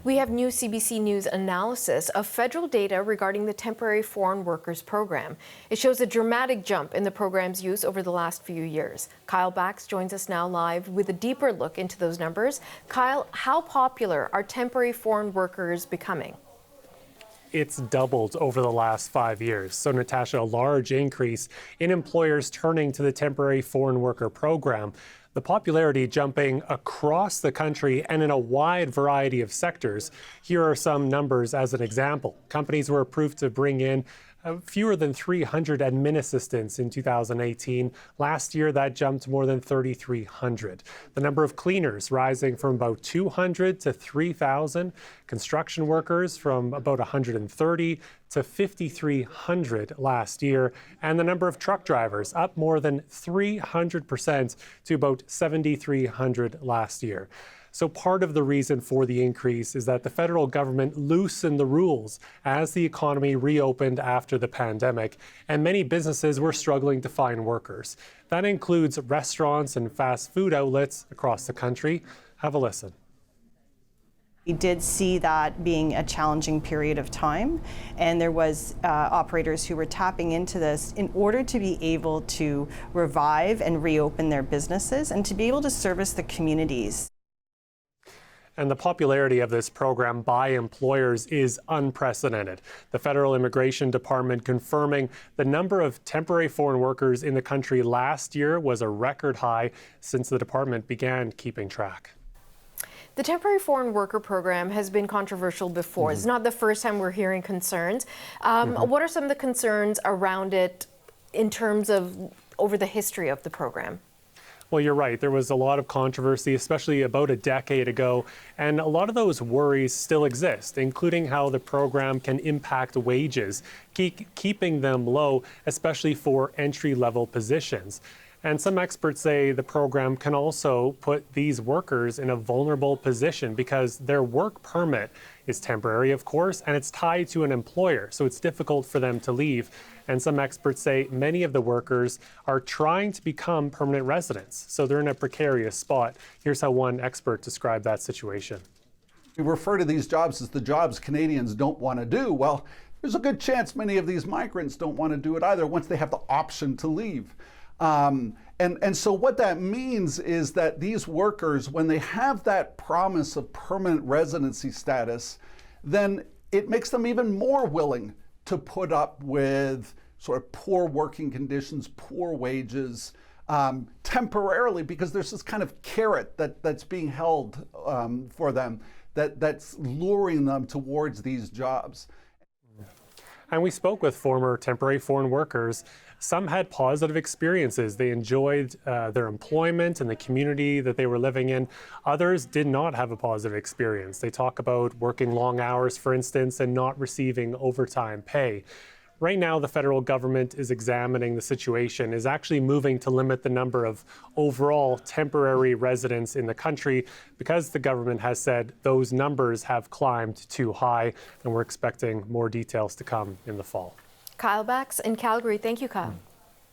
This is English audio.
We have new CBC News analysis of federal data regarding the Temporary Foreign Workers Program. It shows a dramatic jump in the program's use over the last few years. Kyle Bax joins us now live with a deeper look into those numbers. Kyle, how popular are temporary foreign workers becoming? It's doubled over the last 5 years. So, Natasha, a large increase in employers turning to the Temporary Foreign Worker Program. The popularity jumping across the country and in a wide variety of sectors. Here are some numbers as an example. Companies were approved to bring in fewer than 300 admin assistants in 2018. Last year, that jumped to more than 3,300. The number of cleaners rising from about 200 to 3,000. Construction workers from about 130 to 5,300 last year. And the number of truck drivers up more than 300% to about 7,300 last year. So part of the reason for the increase is that the federal government loosened the rules as the economy reopened after the pandemic, and many businesses were struggling to find workers. That includes restaurants and fast food outlets across the country. Have a listen. We did see that being a challenging period of time, and there was operators who were tapping into this in order to be able to revive and reopen their businesses and to be able to service the communities. And the popularity of this program by employers is unprecedented. The Federal Immigration Department confirming the number of temporary foreign workers in the country last year was a record high since the department began keeping track. The Temporary Foreign Worker Program has been controversial before. It's not the first time we're hearing concerns. What are some of the concerns around it in terms of over the history of the program? Well, you're right. There was a lot of controversy, especially about a decade ago, and a lot of those worries still exist, including how the program can impact wages, keeping them low, especially for entry-level positions. And some experts say the program can also put these workers in a vulnerable position because their work permit is temporary, of course, and it's tied to an employer, so it's difficult for them to leave. And some experts say many of the workers are trying to become permanent residents, so they're in a precarious spot. Here's how one expert described that situation. We refer to these jobs as the jobs Canadians don't want to do. Well, there's a good chance many of these migrants don't want to do it either once they have the option to leave. And so what that means is that these workers, when they have that promise of permanent residency status, then it makes them even more willing to put up with sort of poor working conditions, poor wages, temporarily, because there's this kind of carrot that's being held for them that's luring them towards these jobs. And we spoke with former temporary foreign workers. Some had positive experiences. They enjoyed their employment and the community that they were living in. Others did not have a positive experience. They talk about working long hours, for instance, and not receiving overtime pay. Right now, the federal government is examining the situation, is actually moving to limit the number of overall temporary residents in the country because the government has said those numbers have climbed too high, and we're expecting more details to come in the fall. Kyle Bax in Calgary. Thank you, Kyle.